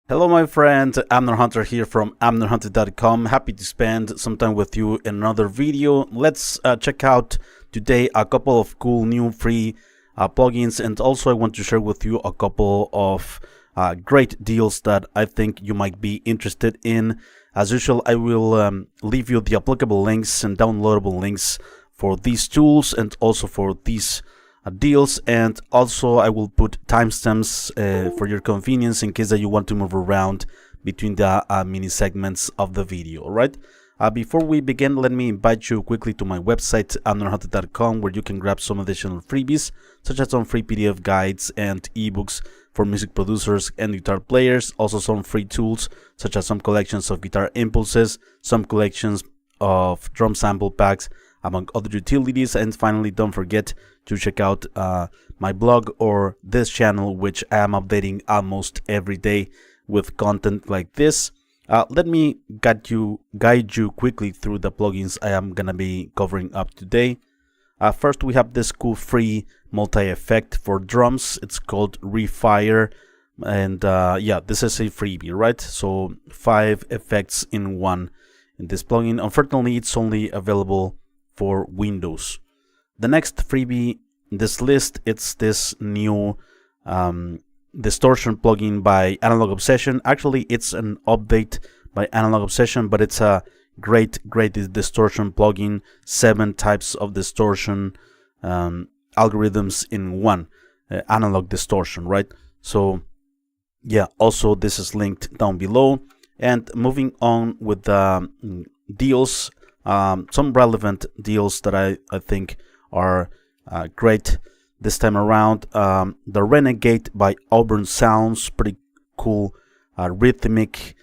Hello my friend, Amner Hunter here from AmnerHunter.com. Happy to spend some time with you in another video. Let's check out today a couple of cool new free plugins, and also I want to share with you a couple of great deals that I think you might be interested in. As usual, I will leave you the applicable links and downloadable links for these tools and also for these deals, and also I will put timestamps for your convenience in case that you want to move around between the mini segments of the video. All right, before we begin, let me invite you quickly to my website amnerhunter.com, where you can grab some additional freebies such as some free PDF guides and ebooks for music producers and guitar players, also some free tools such as some collections of guitar impulses, some collections of drum sample packs, among other utilities. And finally, don't forget to check out my blog or this channel, which I am updating almost every day with content like this. Let me guide you quickly through the plugins I am gonna be covering up today. First, we have this cool free multi-effect for drums. It's called Refire, and yeah, this is a freebie, right? So 5 effects in one in this plugin. Unfortunately, it's only available for Windows. The next freebie in this list, it's this new distortion plugin by Analog Obsession. Actually, it's an update by Analog Obsession, but it's a great distortion plugin. 7 types of distortion algorithms in one, analog distortion, right? So yeah, also this is linked down below. And moving on with the deals, some relevant deals that I think are great this time around. The Renegate by Auburn Sounds, pretty cool rhythmic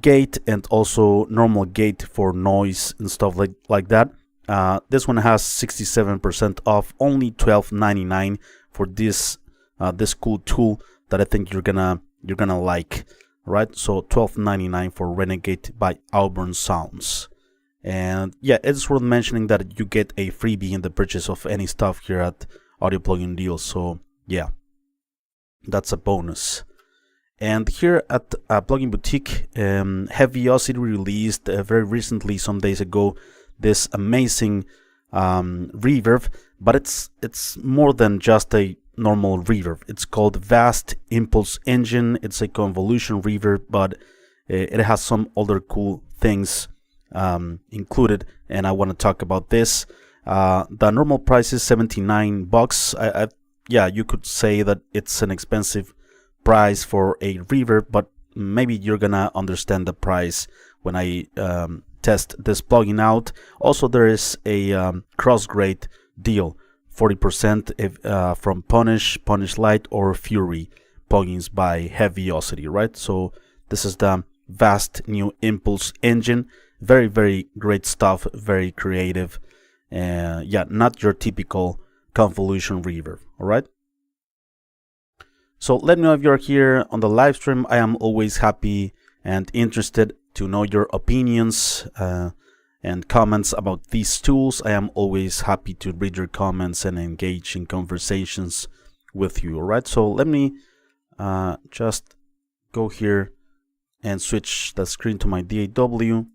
gate, and also normal gate for noise and stuff like that. This one has 67% off, only $12.99 for this this cool tool that I think you're gonna like, right? So $12.99 for Renegade by Auburn Sounds. And yeah, it's worth mentioning that you get a freebie in the purchase of any stuff here at Audio Plugin Deals. So yeah, that's a bonus. And here at Plugin Boutique, Heavyocity released very recently, some days ago, this amazing reverb, but it's more than just a normal reverb. It's called Vast Impulse Engine. It's a convolution reverb, but it has some other cool things included, and I want to talk about this. The normal price is $79. Yeah, you could say that it's an expensive price for a reverb, but maybe you're gonna understand the price when I test this plugin out. Also, there is a cross-grade deal, 40% if, from Punish Lite, or Fury plugins by Heavyocity, right? So this is the Vast new Impulse Engine. Very great stuff, very creative. Yeah, not your typical convolution reverb. All right, so let me know if you're here on the live stream. I am always happy and interested to know your opinions and comments about these tools. I am always happy to read your comments and engage in conversations with you. All right, so let me just go here and switch the screen to my DAW.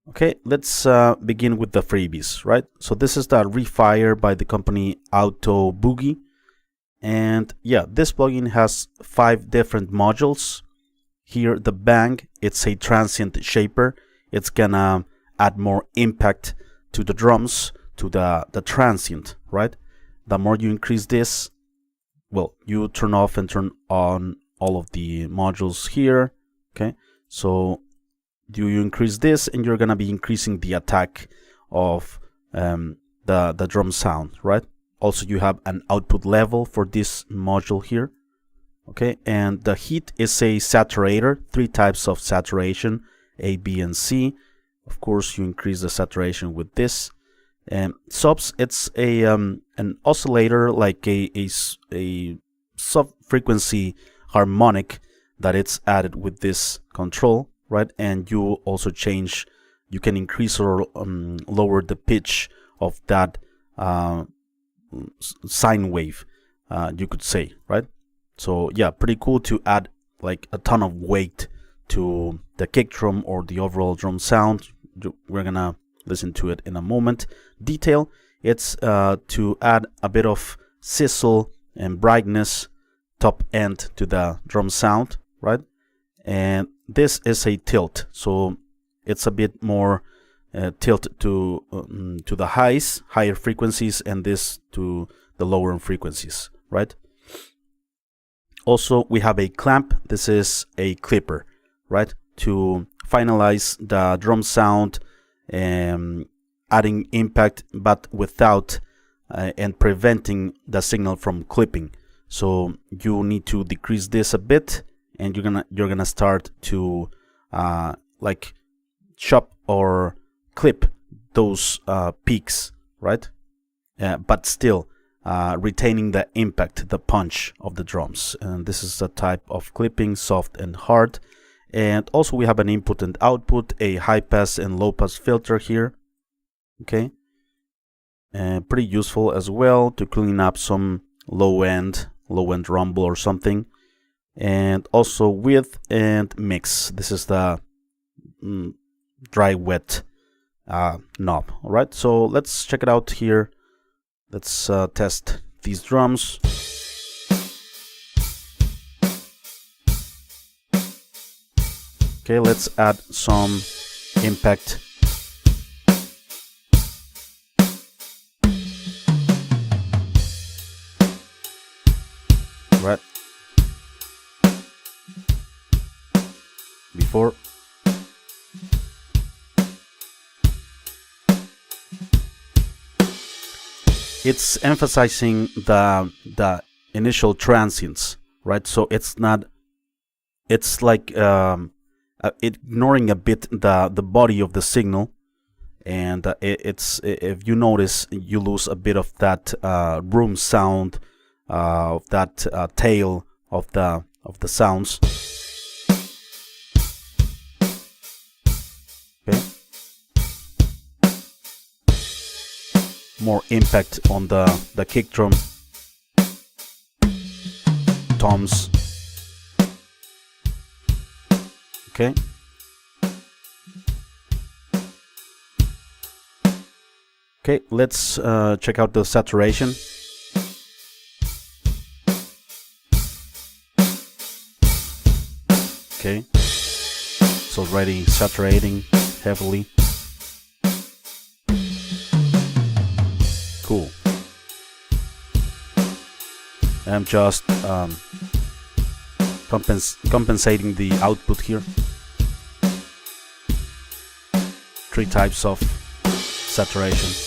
Okay, let's begin with the freebies, right? So this is the Refire by the company Outbugi, and yeah, this plugin has 5 different modules. Here, the Bang, it's a transient shaper. It's gonna add more impact to the drums, to the transient, right? The more you increase this, well, you turn off and turn on all of the modules here. Okay, so you increase this, and you're gonna be increasing the attack of the drum sound, right? Also, you have an output level for this module here. Okay, and the heat is a saturator, 3 types of saturation, A, B, and C. Of course, you increase the saturation with this. And subs, it's a an oscillator, like a sub-frequency harmonic that it's added with this control, right? And you also you can increase or lower the pitch of that sine wave, you could say, right? So yeah, pretty cool to add like a ton of weight to the kick drum or the overall drum sound. We're gonna listen to it in a moment. Detail, it's to add a bit of sizzle and brightness, top end to the drum sound, right? And this is a tilt, so it's a bit more tilt to the higher frequencies, and this to the lower frequencies, right? Also, we have a clamp. This is a clipper, right? To finalize the drum sound, adding impact, but without and preventing the signal from clipping. So you need to decrease this a bit, and you're gonna start to like chop or clip those peaks, right? But still retaining the impact, the punch of the drums. And this is a type of clipping, soft and hard. And also we have an input and output, a high pass and low pass filter here. Okay, and pretty useful as well to clean up some low end rumble or something. And also width and mix. This is the dry wet knob. All right, so let's check it out here. Let's test these drums. Okay, let's add some impact. Right before. It's emphasizing the initial transients, right? So it's not, it's like ignoring a bit the body of the signal, and it's, if you notice, you lose a bit of that room sound, of that tail of the sounds. Okay. More impact on the kick drum, toms. Okay. Okay, let's check out the saturation. Okay, it's already saturating heavily. Cool. I'm just compensating the output here. 3 types of saturation.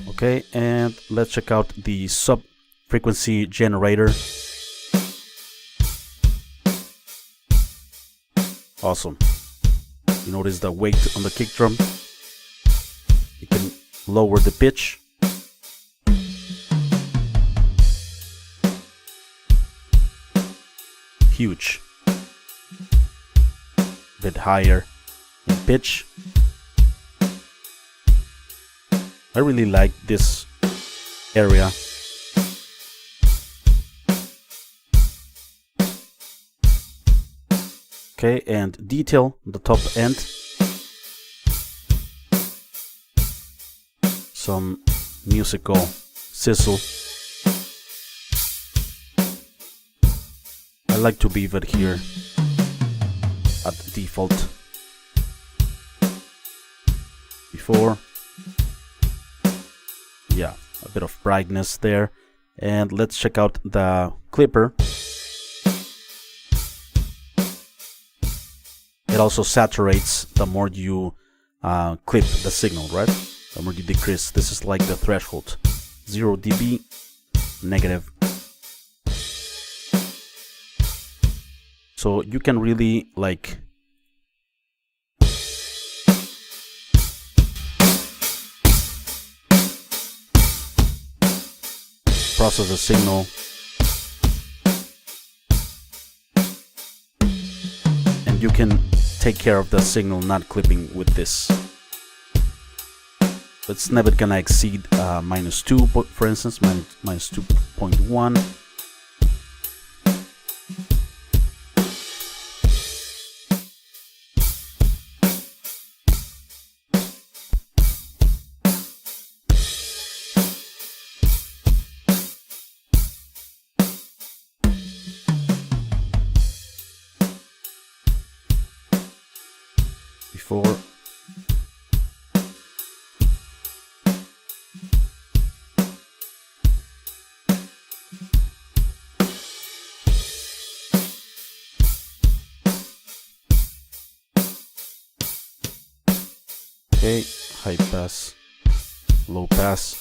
Okay, and let's check out the sub frequency generator. Awesome. You notice the weight on the kick drum. You can lower the pitch. Huge. Bit higher in pitch. I really like this area. Okay, and detail the top end. Some musical sizzle. I like to leave it here at the default. Before. Yeah, a bit of brightness there. And let's check out the clipper. It also saturates the more you clip the signal, right? The more you decrease. This is like the threshold. 0 dB, negative. So you can really like process the signal and you can take care of the signal not clipping with this. It's never gonna exceed -2, for instance, minus 2.1. Before. Okay, high pass, low pass.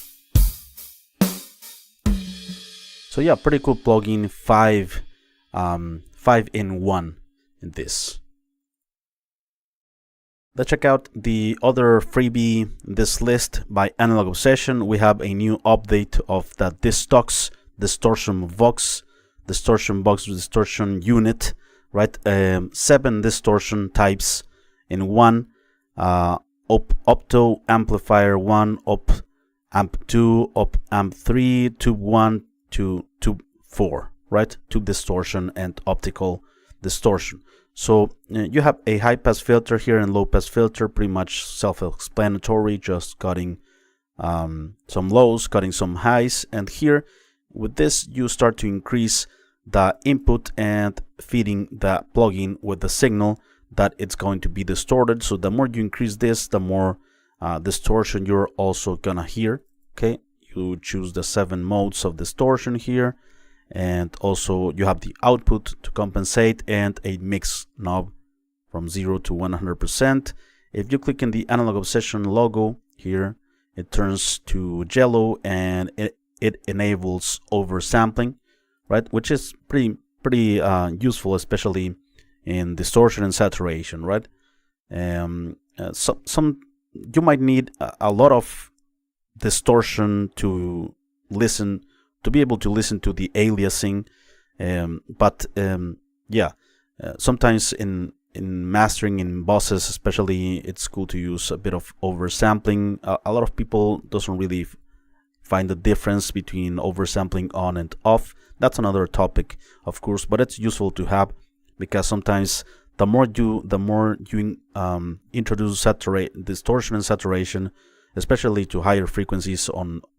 So yeah, pretty cool plugin. 5-in-1 in this. Let's check out the other freebie in this list by Analog Obsession. We have a new update of the Distox distortion box distortion unit, right? 7 distortion types in one. Opto amplifier 1, op amp 2, op amp 3, tube 1 to tube 4, right? Tube distortion and optical distortion. So you have a high pass filter here and low pass filter, pretty much self-explanatory, just cutting some lows, cutting some highs, and here with this you start to increase the input and feeding the plugin with the signal that it's going to be distorted. So the more you increase this, the more distortion you're also gonna hear. Okay, you choose the 7 modes of distortion here, and also you have the output to compensate and a mix knob from 0 to 100%. If you click in the Analog Obsession logo here, it turns to yellow and it enables oversampling, right? Which is pretty useful, especially in distortion and saturation, right? Some you might need a lot of distortion to be able to listen to the aliasing, but sometimes in mastering in bosses especially, it's cool to use a bit of oversampling. A lot of people doesn't really find the difference between oversampling on and off. That's another topic, of course, but it's useful to have, because sometimes the more you introduce distortion and saturation, especially to higher frequencies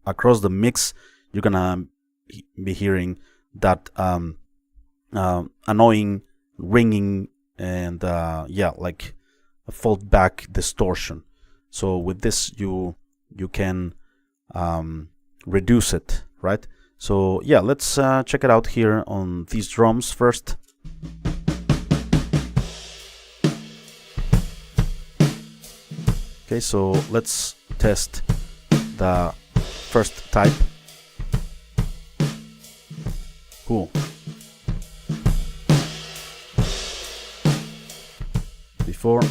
across the mix, you're gonna be hearing that annoying ringing and like a fold back distortion. So with this you can reduce it, right? So yeah, let's check it out here on these drums first. Okay, so let's test the first type. Cool. Before.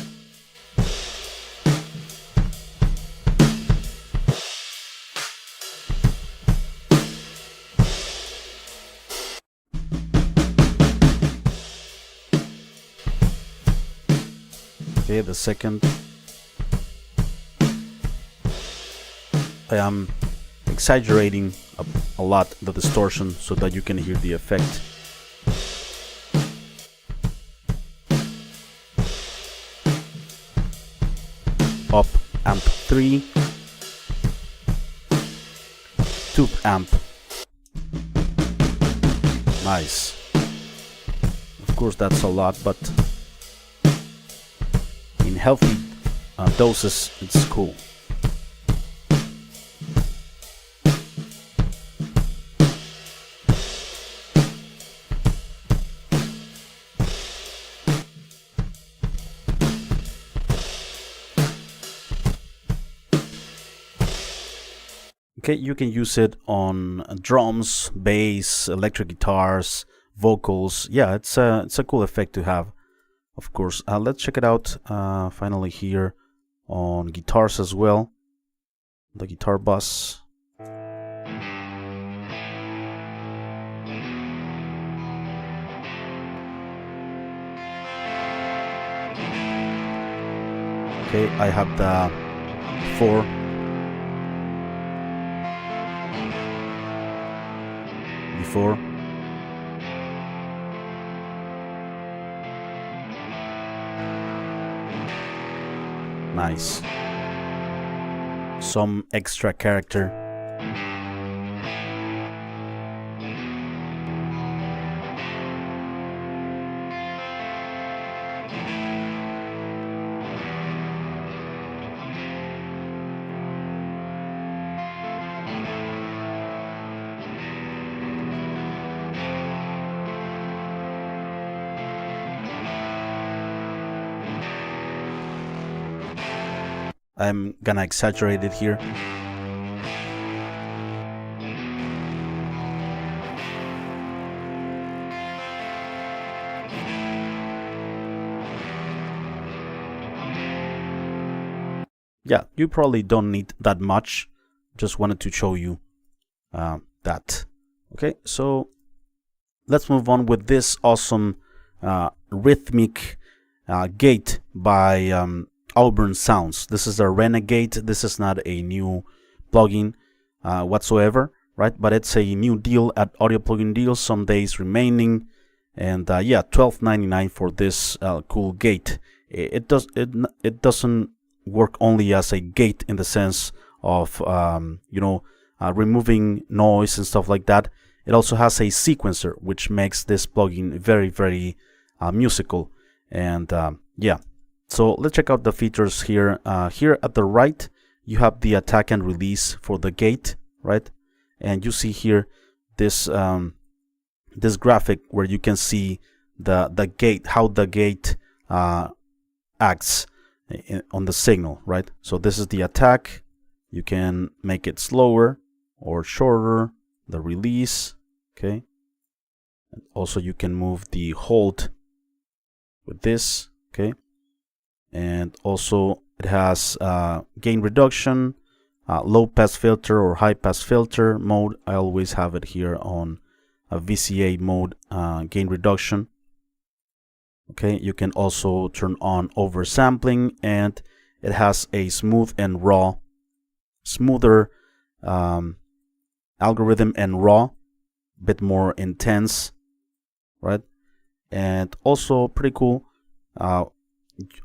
Okay, the second. I am exaggerating a lot the distortion so that you can hear the effect. Op amp 3, tube amp. Nice. Of course that's a lot, but in healthy doses it's cool. Okay, you can use it on drums, bass, electric guitars, vocals. Yeah, it's a cool effect to have, of course. Let's check it out finally here on guitars as well. The guitar bus. Okay, I have the 4. Before. Nice. Some extra character. I'm gonna exaggerate it here. Yeah, you probably don't need that much. Just wanted to show you that. Okay, so let's move on with this awesome rhythmic gate by Auburn Sounds. This is a Renegade. This is not a new plugin whatsoever, right? But it's a new deal at Audio Plugin Deals. Some days remaining, and yeah, $12.99 for this cool gate. It doesn't work only as a gate in the sense of removing noise and stuff like that. It also has a sequencer, which makes this plugin very, very musical. And yeah, so let's check out the features here. Here at the right, you have the attack and release for the gate, right? And you see here this this graphic where you can see the gate, how the gate acts on the signal, right? So this is the attack. You can make it slower or shorter. The release, okay. And also you can move the hold with this, okay. And also it has gain reduction, low pass filter or high pass filter mode. I always have it here on a VCA mode, gain reduction. Okay, you can also turn on oversampling, and it has a smooth and raw, smoother algorithm and raw, bit more intense, right? And also pretty cool.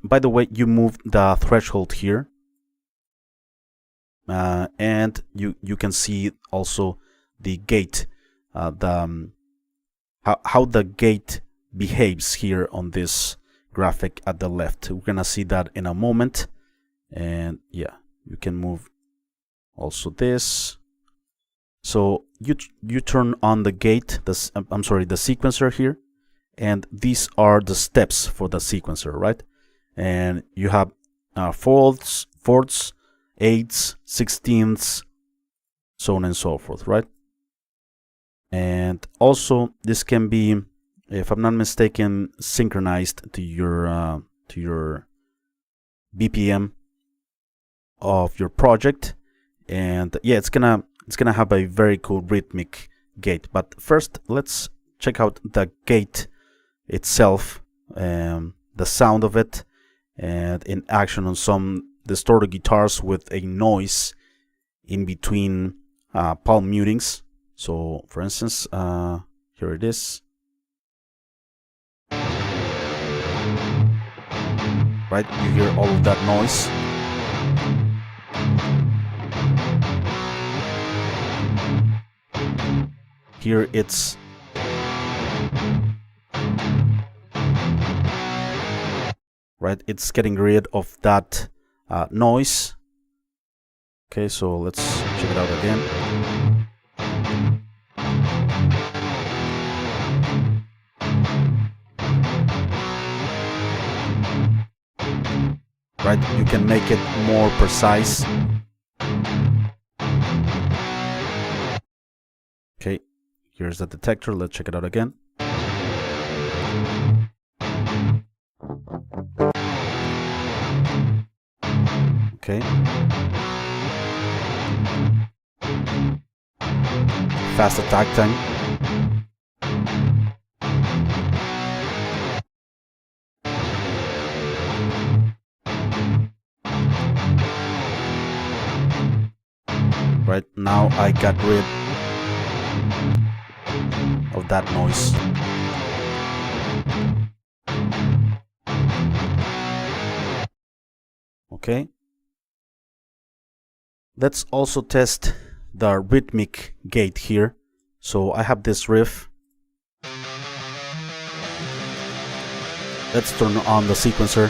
By the way, you move the threshold here, and you can see also the gate, how the gate behaves here on this graphic at the left. We're gonna see that in a moment. And yeah, you can move also this. So you turn on the gate, the sequencer here, and these are the steps for the sequencer, right? And you have fourths, eighths, sixteenths, so on and so forth, right? And also this can be, if I'm not mistaken, synchronized to your BPM of your project. And yeah, it's gonna have a very cool rhythmic gate. But first, let's check out the gate itself, the sound of it, and in action on some distorted guitars with a noise in between palm mutings. So for instance, here it is. Right, you hear all of that noise. Here it's right, it's getting rid of that noise. Okay, so let's check it out again. Right, you can make it more precise. Okay, here's the detector. Let's check it out again. Okay. Fast attack time. right? Now I got rid of that noise. Okay. Let's also test the rhythmic gate here. So I have this riff. Let's turn on the sequencer.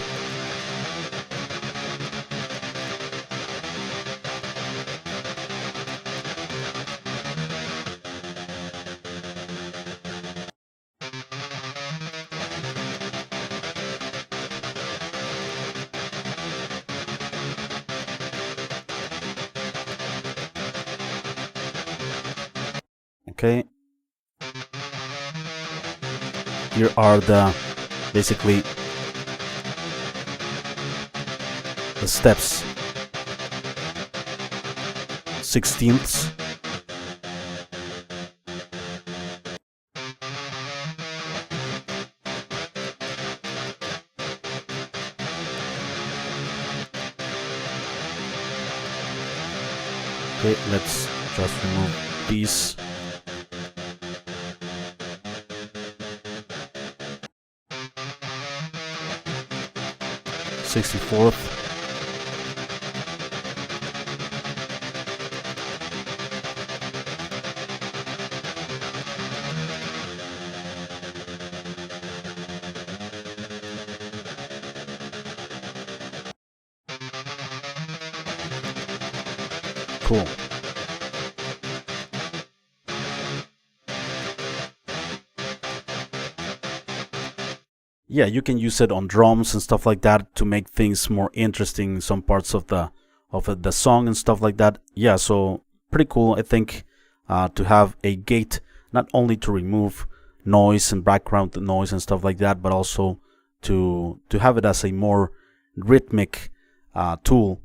Okay. Here are basically the steps. 16ths. Okay, let's just remove these. Sixty-fourth. Cool. Yeah, you can use it on drums and stuff like that to make things more interesting, some parts of the song and stuff like that. Yeah, so pretty cool, I think, to have a gate, not only to remove noise and background noise and stuff like that, but also to have it as a more rhythmic tool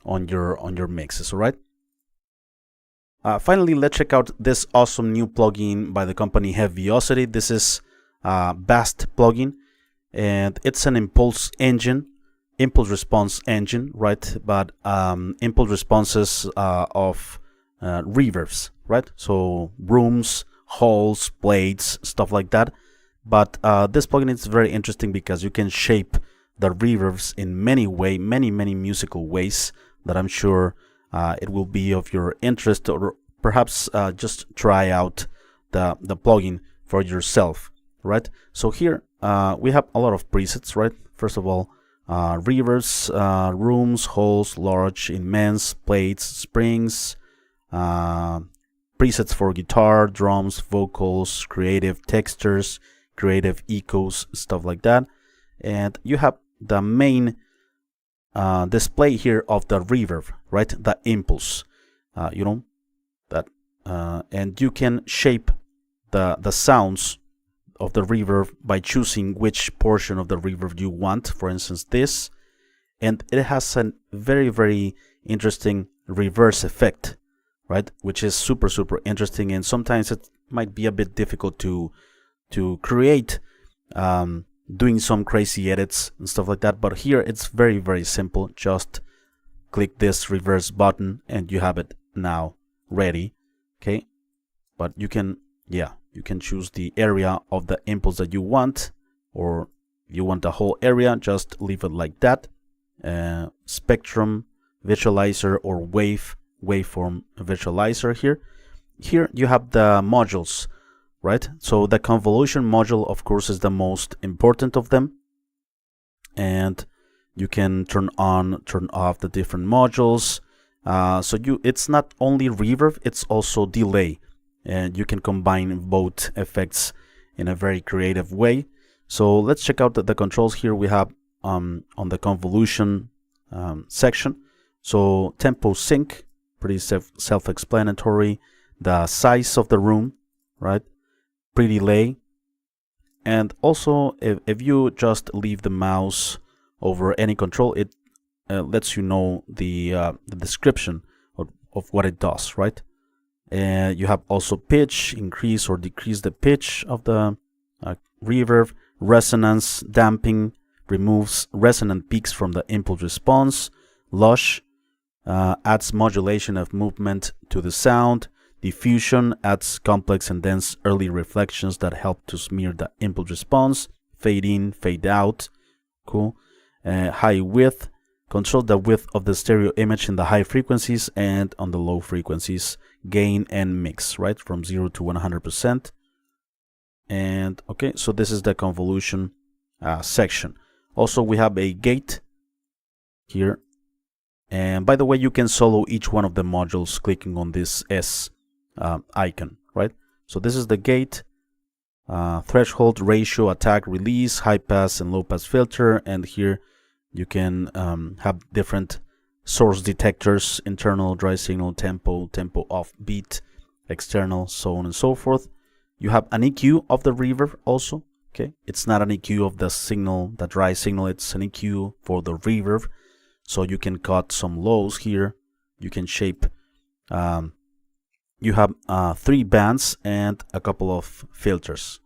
on your mixes. All right. Finally, let's check out this awesome new plugin by the company Heavyocity. This is Bast plugin, and it's an impulse response engine, right? But impulse responses of reverbs, right? So rooms, halls, blades, stuff like that. But this plugin is very interesting because you can shape the reverbs in many musical ways that I'm sure it will be of your interest, or perhaps just try out the plugin for yourself, right? So here we have a lot of presets, right? First of all, reverbs, rooms, halls, large, immense, plates, springs, presets for guitar, drums, vocals, creative textures, creative echoes, stuff like that. And you have the main display here of the reverb, right? The impulse, that, and you can shape the sounds of the reverb by choosing which portion of the reverb you want. For instance, this, and it has a very interesting reverse effect, right? Which is super interesting, and sometimes it might be a bit difficult to create. Doing some crazy edits and stuff like that, but here it's very simple. Just click this reverse button and you have it now ready. Okay, but you can choose the area of the impulse that you want, or if you want the whole area, just leave it like that. Spectrum visualizer or waveform visualizer here you have the modules, right? So the convolution module, of course, is the most important of them, and you can turn on, turn off the different modules. It's not only reverb, it's also delay, and you can combine both effects in a very creative way. So let's check out the controls here. We have on the convolution section. So tempo sync, pretty self-explanatory. The size of the room, right? Pre-delay, and also if you just leave the mouse over any control, it lets you know the description of what it does, right? And you have also pitch, increase or decrease the pitch of the reverb, resonance, damping, removes resonant peaks from the impulse response, lush, adds modulation of movement to the sound. Diffusion adds complex and dense early reflections that help to smear the input response. Fade in, fade out. Cool. High width controls the width of the stereo image in the high frequencies and on the low frequencies. Gain and mix, right, from 0 to 100%. And okay, so this is the convolution section. Also, we have a gate here. And by the way, you can solo each one of the modules clicking on this S icon, right? So this is the gate, threshold, ratio, attack, release, high pass and low pass filter. And here you can have different source detectors: internal, dry signal, tempo, tempo off, beat, external, so on and so forth. You have an EQ of the reverb also. Okay, it's not an EQ of the signal, the dry signal, it's an EQ for the reverb. So you can cut some lows here. You can shape. You have 3 bands and a couple of filters,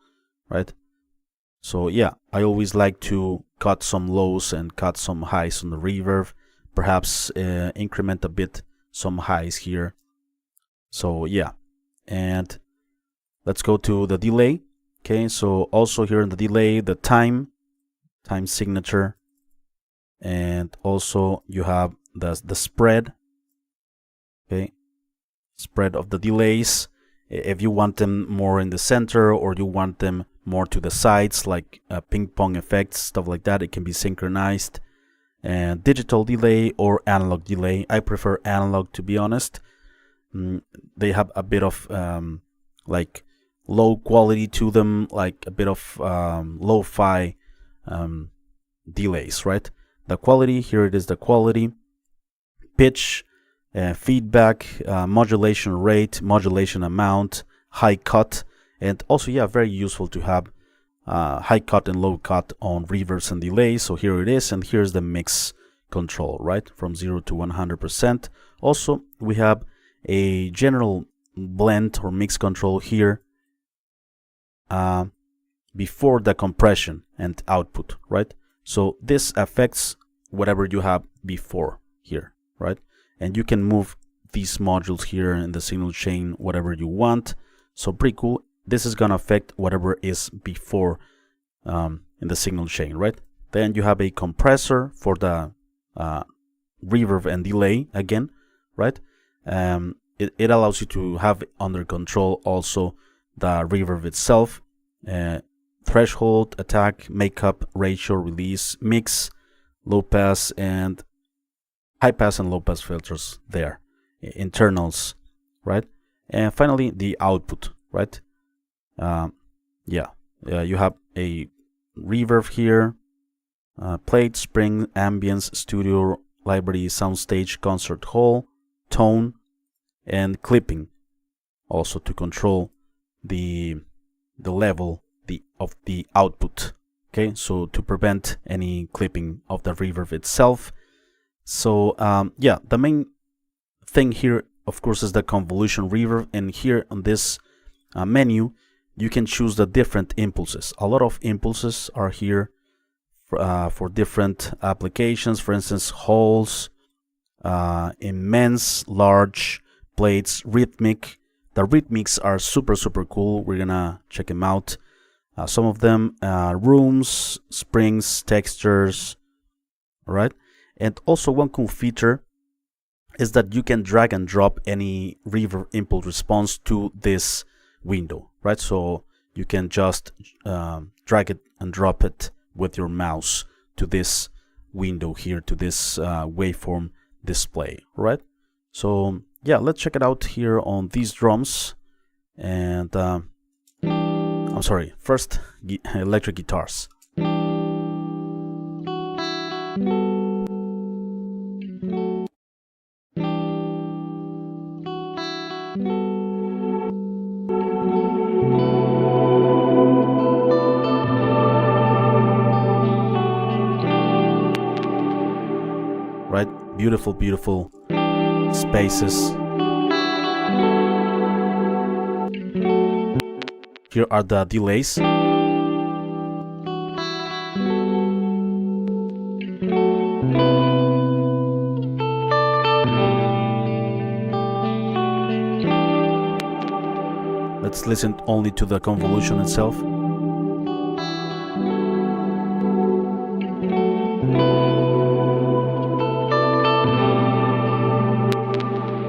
right? So yeah, I always like to cut some lows and cut some highs on the reverb. Perhaps increment a bit some highs here. So yeah, and let's go to the delay. Okay, so also here in the delay, the time signature, and also you have the spread. Okay, spread of the delays. If you want them more in the center or you want them more to the sides, like ping pong effects, stuff like that, it can be synchronized. And digital delay or analog delay. I prefer analog, to be honest. They have a bit of like low quality to them, like a bit of lo-fi delays, right? The quality, here it is, the quality, pitch, feedback, modulation rate, modulation amount, high cut, and also, yeah, very useful to have high cut and low cut on reverbs and delays. So here it is, and here's the mix control, right, from 0 to 100%. Also, we have a general blend or mix control here before the compression and output, right? So this affects whatever you have before here, right? And you can move these modules here in the signal chain whatever you want. So pretty cool. This is gonna affect whatever is before in the signal chain, right? Then you have a compressor for the reverb and delay again, right? It allows you to have under control also the reverb itself. Threshold, attack, makeup, ratio, release, mix, low pass and high pass and low pass filters there, internals, right? And finally the output, right? You have a reverb here, plate, spring, ambience, studio, library, soundstage, concert hall, tone, and clipping, also to control the level of the output. Okay, so to prevent any clipping of the reverb itself. So yeah, the main thing here, of course, is the convolution reverb, and here on this menu you can choose the different impulses. A lot of impulses are here for different applications. For instance, halls, immense, large, plates, rhythmic. The rhythmics are super cool. We're gonna check them out. Some of them, rooms, springs, textures, right? And also one cool feature is that you can drag and drop any reverb impulse response to this window, right? So you can just drag it and drop it with your mouse to this window here, to this waveform display, right? So yeah, let's check it out here on these drums. And I'm sorry, first electric guitars. Right, beautiful spaces. Here are the delays. Let's listen only to the convolution itself.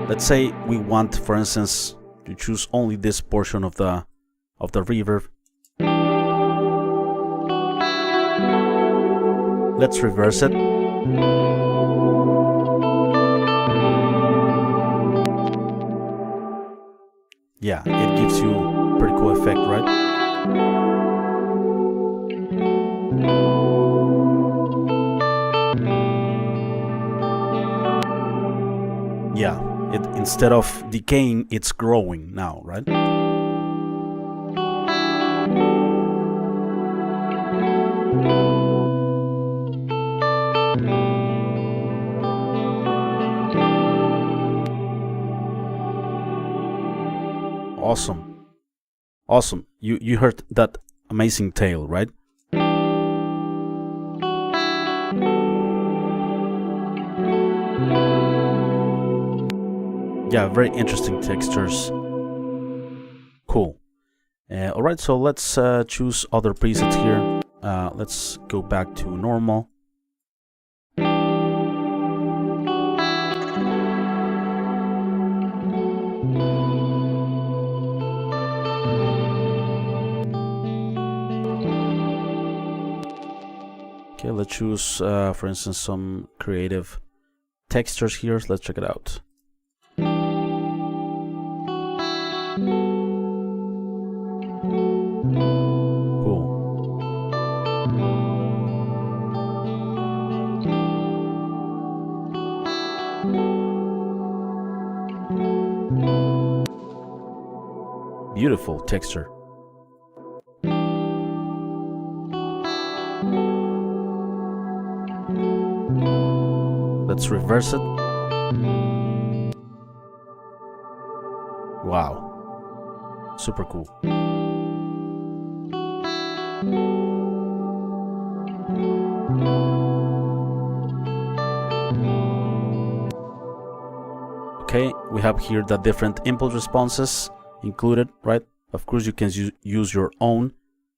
Let's say we want, for instance, to choose only this portion of the reverb. Let's reverse it. Yeah, it gives you a pretty cool effect, right? Yeah, it, instead of decaying, it's growing now, right? Awesome. Awesome. You heard that amazing tail, right? Yeah, very interesting textures. Cool. Alright, so let's choose other presets here. Let's go back to normal. Okay, let's choose, for instance, some creative textures here. Let's check it out. Cool. Beautiful texture. Let's reverse it. Wow. Super cool. Okay, we have here the different impulse responses included, right? Of course, you can use your own,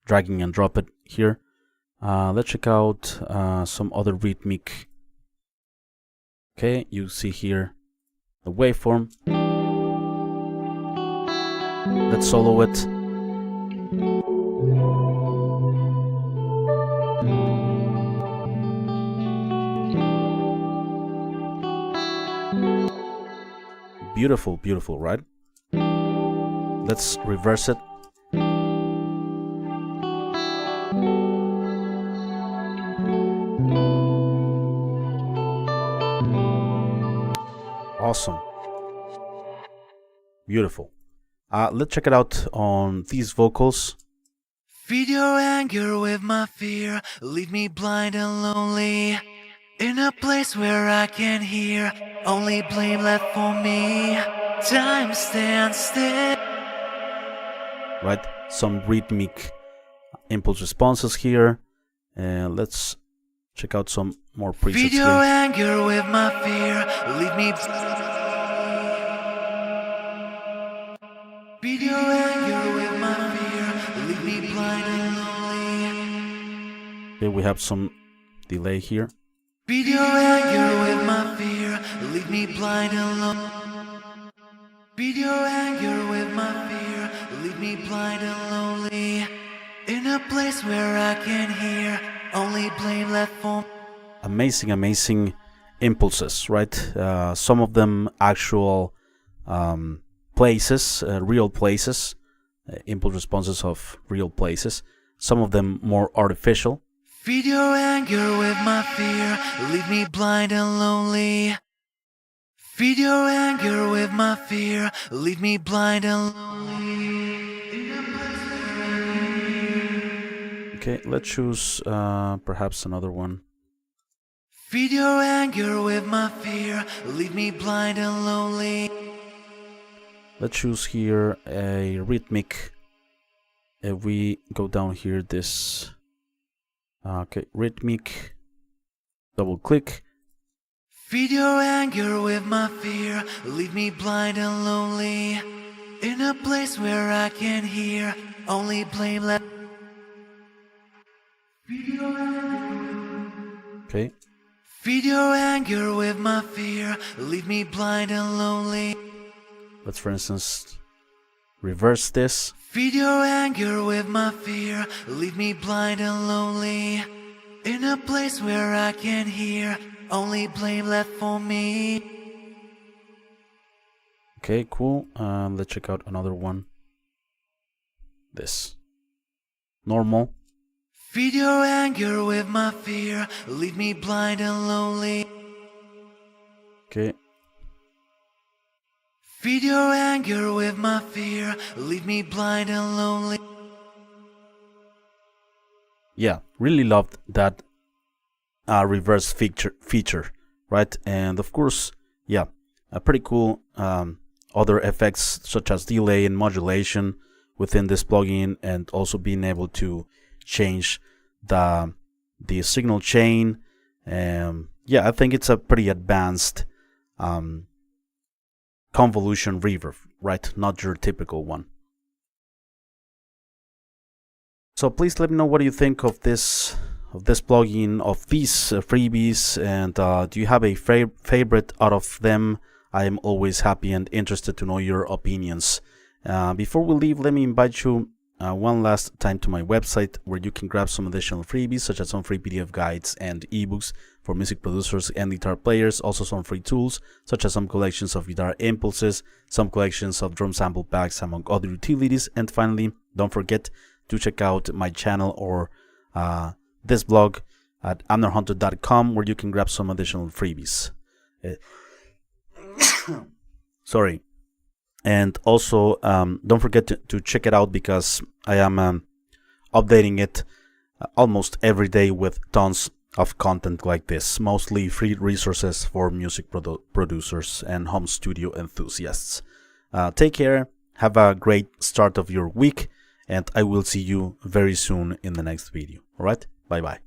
dragging and drop it here. Let's check out some other rhythmic. Okay, you see here the waveform. Let's solo it. Beautiful, beautiful, right? Let's reverse it. Awesome. Beautiful. Let's check it out on these vocals. Feed your anger with my fear, leave me blind and lonely. In a place where I can hear, only blame left for me. Time stands still. Right, some rhythmic impulse responses here. Let's check out some more presets Feed your here. anger with my fear, leave me. Feed your anger with my fear, leave me blind and lonely. Okay, we have some delay here. Feed your anger with my fear, leave me blind and lonely. Feed your anger with my fear, leave me blind and lonely. In a place where I can hear, only blame left for. Amazing, amazing impulses, right? Some of them actual places, real places, impulse responses of real places. Some of them more artificial. Feed your anger with my fear, leave me blind and lonely. Feed your anger with my fear, leave me blind and lonely. Okay, let's choose perhaps another one. Feed your anger with my fear, leave me blind and lonely. Let's choose here a rhythmic. If we go down here, this okay, rhythmic, double click. Feed your anger with my fear, leave me blind and lonely. In a place where I can hear only blame left. Okay. Feed your anger with my fear, leave me blind and lonely. Let's, for instance, reverse this. Feed your anger with my fear, leave me blind and lonely. In a place where I can hear only blame left for me. Okay, cool. Let's check out another one. This. Normal. Feed your anger with my fear, leave me blind and lonely. Okay. Feed your anger with my fear, leave me blind and lonely. Yeah, really loved that reverse feature, right? And of course, yeah, pretty cool other effects such as delay and modulation within this plugin, and also being able to change the signal chain. Yeah, I think it's a pretty advanced convolution reverb, right? Not your typical one. So please let me know what you think of this plugin, of these freebies, and do you have a favorite out of them? I am always happy and interested to know your opinions. Before we leave, let me invite you one last time to my website, where you can grab some additional freebies, such as some free PDF guides and ebooks for music producers and guitar players. Also some free tools, such as some collections of guitar impulses, some collections of drum sample packs, among other utilities. And finally, don't forget to check out my channel or this blog at amnerhunter.com, where you can grab some additional freebies. Sorry. And also, don't forget to check it out, because I am updating it almost every day with tons of content like this, mostly free resources for music producers and home studio enthusiasts. Take care, have a great start of your week, and I will see you very soon in the next video. Alright, bye bye.